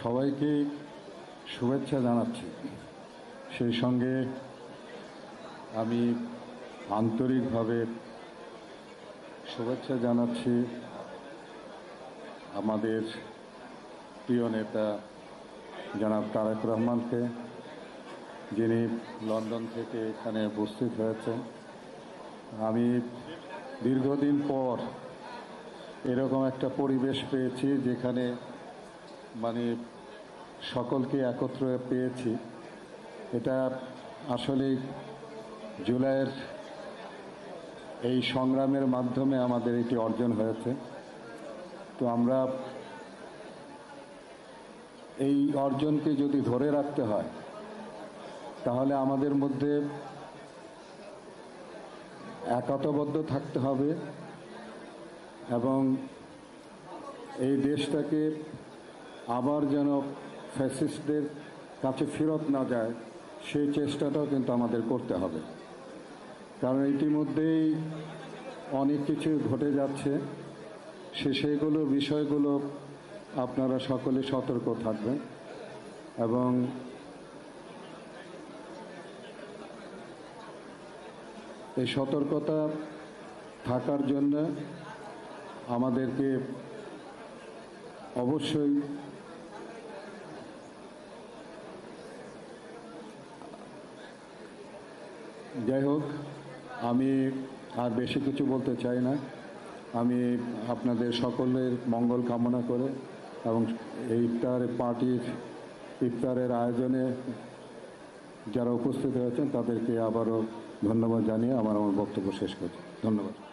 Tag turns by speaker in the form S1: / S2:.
S1: সবাইকে শুভেচ্ছা জানাচ্ছি। সেই সঙ্গে আমি আন্তরিকভাবে শুভেচ্ছা জানাচ্ছি আমাদের প্রিয় নেতা জনাব তারেক রহমানকে, যিনি লন্ডন থেকে এখানে উপস্থিত হয়েছেন। আমি দীর্ঘদিন পর এরকম একটা পরিবেশ পেয়েছি যেখানে সকলকে একত্র পেয়েছি। এটা আসলে জুলাইয়ের এই সংগ্রামের মাধ্যমে আমাদের এটি অর্জন হয়েছে। তো আমরা এই অর্জনকে যদি ধরে রাখতে হয় তাহলে আমাদের মধ্যে একতাবদ্ধ থাকতে হবে এবং এই দেশটাকে আবার যেন ফ্যাসিস্টদের কাছে ফেরত না যায় সেই চেষ্টাটাও কিন্তু আমাদের করতে হবে। কারণ ইতিমধ্যেই অনেক কিছু ঘটে যাচ্ছে, সেগুলো বিষয়গুলো আপনারা সকলে সতর্ক থাকবেন এবং এই সতর্কতা থাকার জন্য আমাদেরকে অবশ্যই যাই হোক, আমি আর বেশি কিছু বলতে চাই না। আমি আপনাদের সকলের মঙ্গল কামনা করে এবং এই পার্টির ইফতারের আয়োজনে যারা উপস্থিত হয়েছেন তাদেরকে আবারও ধন্যবাদ জানিয়ে আমার বক্তব্য শেষ করছি। ধন্যবাদ।